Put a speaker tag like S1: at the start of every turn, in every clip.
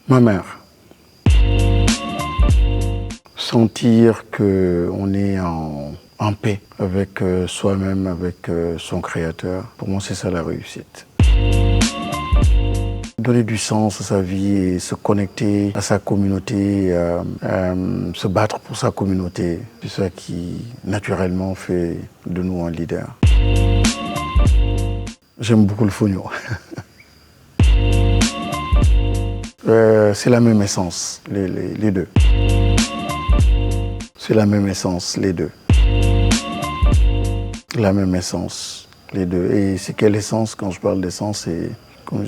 S1: Ma mère. Sentir qu'on est en paix avec soi-même, avec son créateur, pour moi c'est ça la réussite. Donner du sens à sa vie et se connecter à sa communauté, se battre pour sa communauté, c'est ça qui naturellement fait de nous un leader. J'aime beaucoup le Fogno. C'est la même essence, les deux. C'est la même essence, les deux. La même essence, les deux. Et c'est quelle essence? Quand je parle d'essence, c'est comme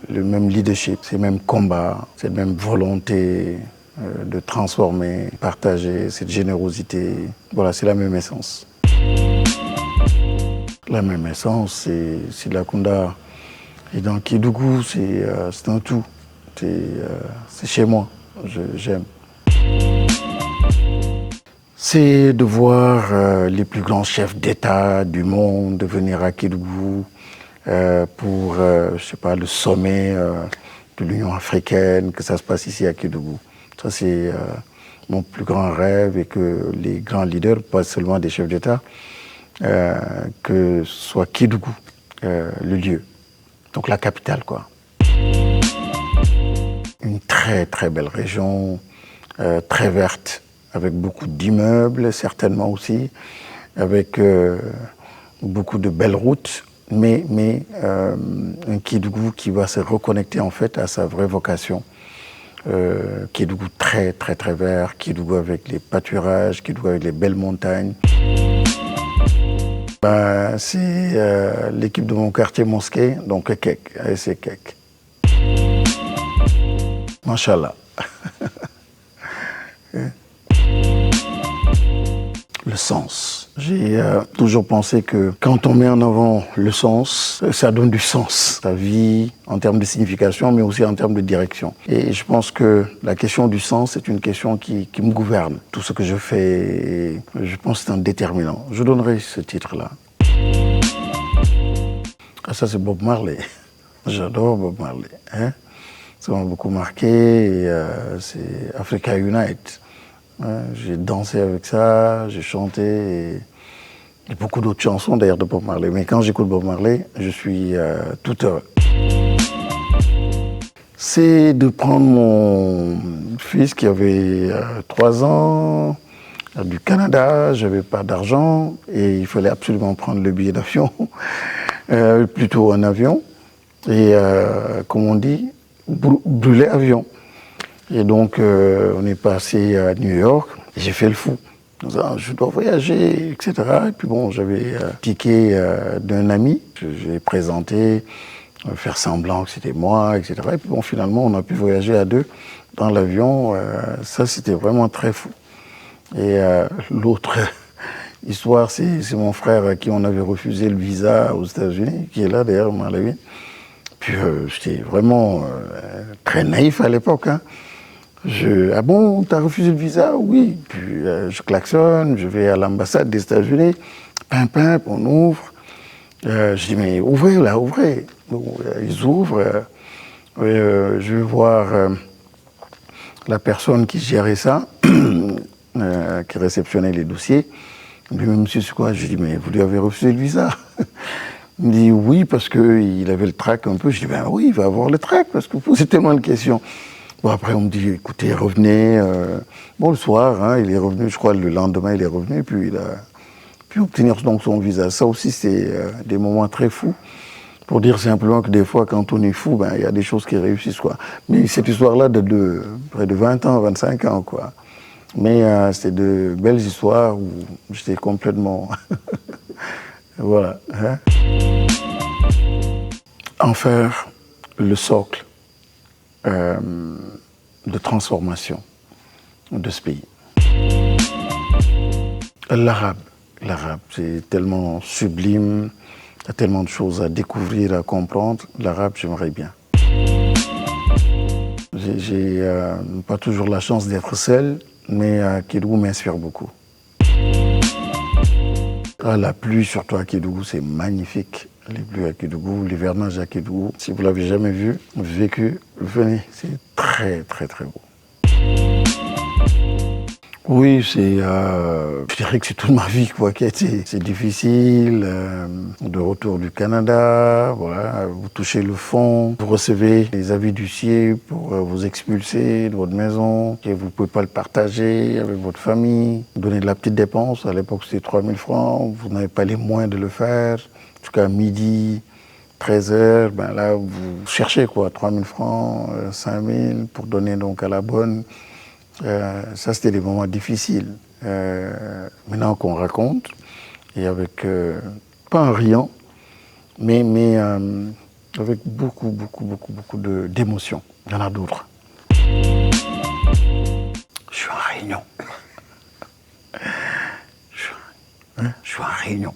S1: le même leadership, c'est le même combat, c'est la même volonté de transformer, partager, cette générosité. Voilà, c'est la même essence. La même essence, c'est Lakunda. Et dans Kédougou, c'est un tout. C'est chez moi, j'aime. C'est de voir les plus grands chefs d'État du monde venir à Kédougou pour, je sais pas, le sommet de l'Union africaine, que ça se passe ici à Kédougou. Ça, c'est mon plus grand rêve et que les grands leaders, pas seulement des chefs d'État, que ce soit Kédougou, le lieu, donc la capitale, quoi. Une très très belle région, très verte, avec beaucoup d'immeubles, certainement aussi, avec beaucoup de belles routes, mais un Kédougou qui va se reconnecter en fait à sa vraie vocation. Kédougou très très très vert, Kédougou avec les pâturages, Kédougou avec les belles montagnes. C'est l'équipe de mon quartier mosquée, donc Kek, ASC Kek. Machallah. Le sens. J'ai toujours pensé que quand on met en avant le sens, ça donne du sens à sa vie en termes de signification, mais aussi en termes de direction. Et je pense que la question du sens est une question qui me gouverne. Tout ce que je fais, je pense que c'est un déterminant. Je donnerai ce titre-là. Ah, ça, c'est Bob Marley. J'adore Bob Marley. Hein? Ça m'a beaucoup marqué. C'est Africa Unite. J'ai dansé avec ça, j'ai chanté et beaucoup d'autres chansons d'ailleurs de Bob Marley. Mais quand j'écoute Bob Marley, je suis tout heureux. C'est de prendre mon fils qui avait 3 ans du Canada, j'avais pas d'argent et il fallait absolument prendre le billet d'avion, plutôt un avion. Et comme on dit, brûler avion. Et donc, on est passé à New York, et j'ai fait le fou. Je dois voyager, etc. Et puis bon, j'avais un ticket d'un ami, j'ai présenté, faire semblant que c'était moi, etc. Et puis bon, finalement, on a pu voyager à 2 dans l'avion. Ça, c'était vraiment très fou. Et l'autre histoire, c'est mon frère à qui on avait refusé le visa aux États-Unis, qui est là d'ailleurs, Malawi. Puis j'étais vraiment très naïf à l'époque, hein. Ah bon, t'as refusé le visa? Oui. Puis je klaxonne, je vais à l'ambassade des États-Unis, pimp, on ouvre. Je dis, mais ouvrez là, ouvrez. Bon, ils ouvrent. Je vais voir la personne qui gérait ça, qui réceptionnait les dossiers. Il me dit, mais monsieur, c'est quoi? Je dis, mais vous lui avez refusé le visa? Il me dit, oui, parce qu'il avait le trac un peu. Je dis, ben oui, il va avoir le trac, parce que vous posez tellement de questions. Bon, après, on me dit, écoutez, revenez. Bon, le soir, hein, il est revenu, je crois, le lendemain, il est revenu, puis il a pu obtenir donc son visa. Ça aussi, c'est des moments très fous, pour dire simplement que des fois, quand on est fou, ben, il y a des choses qui réussissent, quoi. Mais cette histoire-là date de près de 20 ans, 25 ans, quoi. Mais c'est de belles histoires où j'étais complètement... voilà. Hein. En faire le socle de transformation de ce pays. L'arabe, c'est tellement sublime, il y a tellement de choses à découvrir, à comprendre. L'arabe, j'aimerais bien. J'ai pas toujours la chance d'être seul, mais Kédougou m'inspire beaucoup. La pluie, surtout à Kédougou, c'est magnifique. les pluies à Kédougou, l'hivernage à Kédougou. Si vous l'avez jamais vu, vécu, venez, c'est très très très beau. Oui, je dirais que c'est toute ma vie quoi, qui a été, c'est difficile. De retour du Canada, voilà, vous touchez le fond, vous recevez les avis d'huissier pour vous expulser de votre maison, et vous ne pouvez pas le partager avec votre famille, donner de la petite dépense. À l'époque, c'était 3 000 francs, vous n'avez pas les moyens de le faire. Jusqu'à midi, 13h, ben là, vous cherchez quoi, 3 000 francs, 5 000 pour donner donc à la bonne. Ça, c'était des moments difficiles. Maintenant qu'on raconte, et avec, pas en riant, mais avec beaucoup d'émotions. Il y en a d'autres. Je suis en réunion. Je suis en réunion.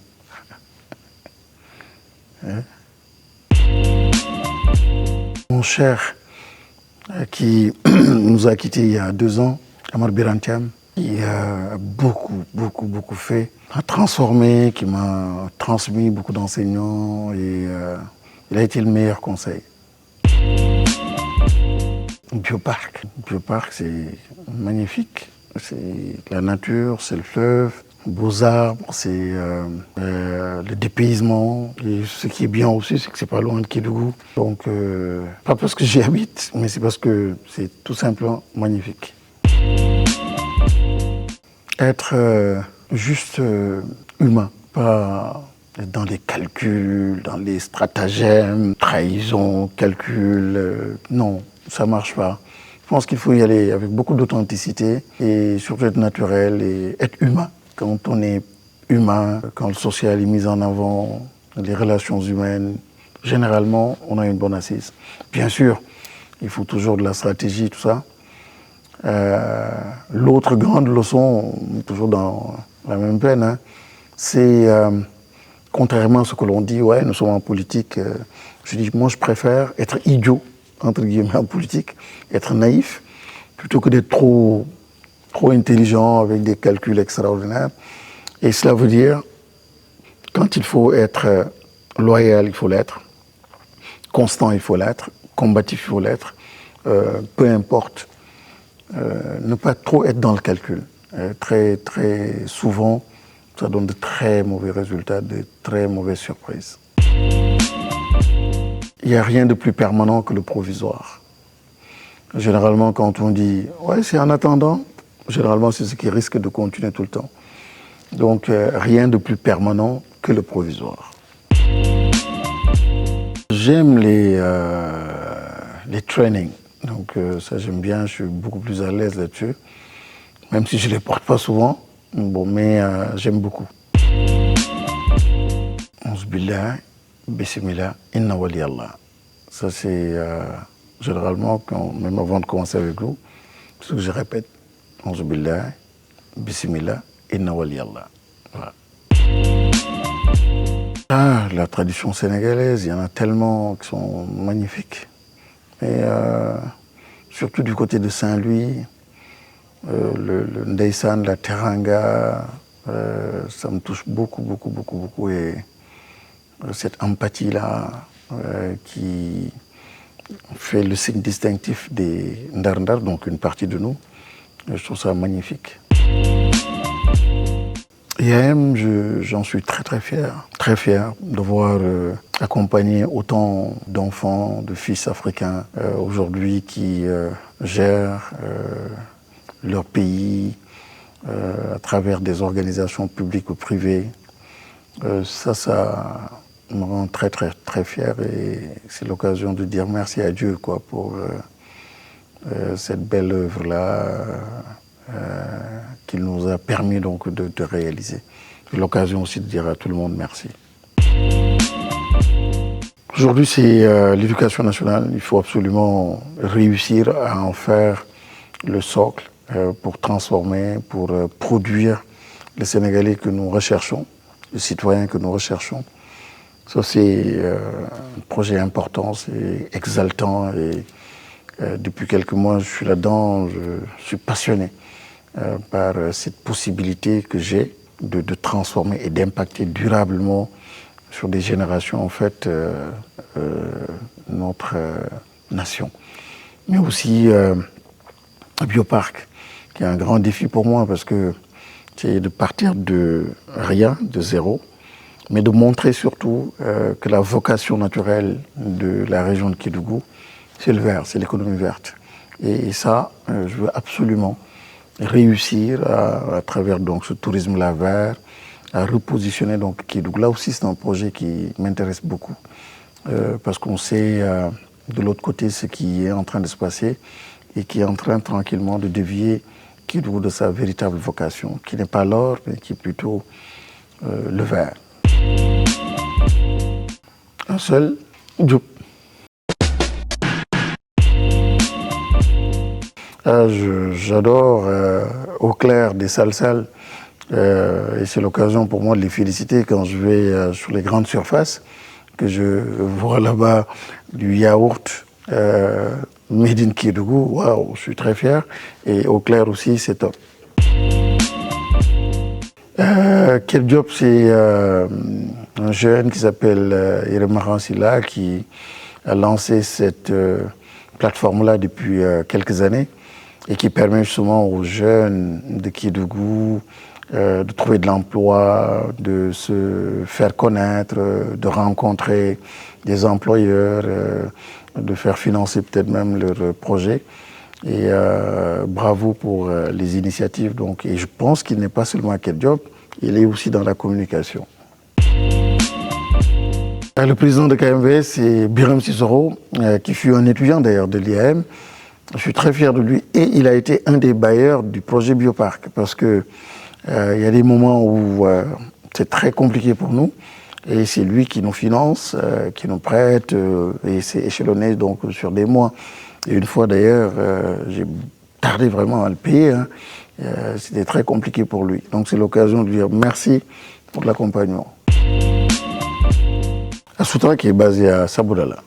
S1: Mon cher, qui nous a quittés il y a 2 ans, Amar Birantiam, qui a beaucoup fait, m'a transformé, qui m'a transmis beaucoup d'enseignements et il a été le meilleur conseil. Bioparc, c'est magnifique, c'est la nature, c'est le fleuve, beaux arbres, c'est le dépaysement. Et ce qui est bien aussi, c'est que c'est pas loin de Kédougou. Donc, pas parce que j'y habite, mais c'est parce que c'est tout simplement magnifique. Être juste humain, pas dans les calculs, dans les stratagèmes, trahison, calcul, non, ça marche pas. Je pense qu'il faut y aller avec beaucoup d'authenticité et surtout être naturel et être humain. Quand on est humain, quand le social est mis en avant, les relations humaines, généralement, on a une bonne assise. Bien sûr, il faut toujours de la stratégie, tout ça. L'autre grande leçon, toujours dans la même peine, hein, c'est, contrairement à ce que l'on dit, ouais, nous sommes en politique, je dis, moi je préfère être idiot, entre guillemets, en politique, être naïf, plutôt que d'être trop intelligent avec des calculs extraordinaires. Et cela veut dire, quand il faut être loyal, il faut l'être, constant, il faut l'être, combatif, il faut l'être, peu importe, ne pas trop être dans le calcul. Très souvent, ça donne de très mauvais résultats, de très mauvaises surprises. Il n'y a rien de plus permanent que le provisoire. Généralement, quand on dit « ouais, c'est en attendant », généralement, c'est ce qui risque de continuer tout le temps. Donc, rien de plus permanent que le provisoire. J'aime les trainings. Donc, ça, j'aime bien, je suis beaucoup plus à l'aise là-dessus. Même si je ne les porte pas souvent, bon, mais j'aime beaucoup. Onzbillah, bismillah, inna wali Allah. Ça, c'est généralement, même avant de commencer avec vous, ce que je répète. Onzbillah, bismillah, inna wali Allah. Voilà. Ah, la tradition sénégalaise, il y en a tellement qui sont magnifiques. Et surtout du côté de Saint-Louis, le Ndeysan, la Teranga, ça me touche beaucoup. Et cette empathie-là qui fait le signe distinctif des Ndar, donc une partie de nous, je trouve ça magnifique. IAM, j'en suis très fier d'avoir accompagné autant d'enfants, de fils africains aujourd'hui qui gèrent leur pays à travers des organisations publiques ou privées. Ça me rend très fier et c'est l'occasion de dire merci à Dieu quoi, pour cette belle œuvre-là. Qu'il nous a permis donc de réaliser. C'est l'occasion aussi de dire à tout le monde merci. Aujourd'hui, c'est l'éducation nationale. Il faut absolument réussir à en faire le socle pour transformer, pour produire les Sénégalais que nous recherchons, les citoyens que nous recherchons. Ça, c'est un projet important, c'est exaltant et depuis quelques mois, je suis là-dedans, je suis passionné. Par cette possibilité que j'ai de transformer et d'impacter durablement sur des générations, en fait, notre nation. Mais aussi un bioparc, qui est un grand défi pour moi, parce que c'est de partir de rien, de zéro, mais de montrer surtout que la vocation naturelle de la région de Kédougou, c'est le vert, c'est l'économie verte. Et ça, je veux absolument réussir à travers donc, ce tourisme-là vert, à repositionner donc Kédougou. Là aussi, c'est un projet qui m'intéresse beaucoup, parce qu'on sait de l'autre côté ce qui est en train de se passer et qui est en train tranquillement de dévier Kédougou de sa véritable vocation, qui n'est pas l'or, mais qui est plutôt le vert. Un seul, Diop. J'adore Au Clair des Salsal, et c'est l'occasion pour moi de les féliciter quand je vais sur les grandes surfaces, que je vois là-bas du yaourt made in Kédougou. Waouh, je suis très fier. Et Au Clair aussi, c'est top. Quel Job, c'est un jeune qui s'appelle Iremaran Silla qui a lancé cette plateforme-là depuis quelques années et qui permet justement aux jeunes de Kédougou de trouver de l'emploi, de se faire connaître, de rencontrer des employeurs, de faire financer peut-être même leurs projets. Et bravo pour les initiatives. Donc, et je pense qu'il n'est pas seulement à Quel Job, il est aussi dans la communication. Le président de KMV, c'est Biram Sissoko, qui fut un étudiant d'ailleurs de l'IAM. Je suis très fier de lui et il a été un des bailleurs du projet Bioparc parce que il y a des moments où c'est très compliqué pour nous et c'est lui qui nous finance, qui nous prête et c'est échelonné donc sur des mois. Et une fois d'ailleurs, j'ai tardé vraiment à le payer. Hein. C'était très compliqué pour lui. Donc c'est l'occasion de lui dire merci pour l'accompagnement. Soutra qui est basé à Sabodala.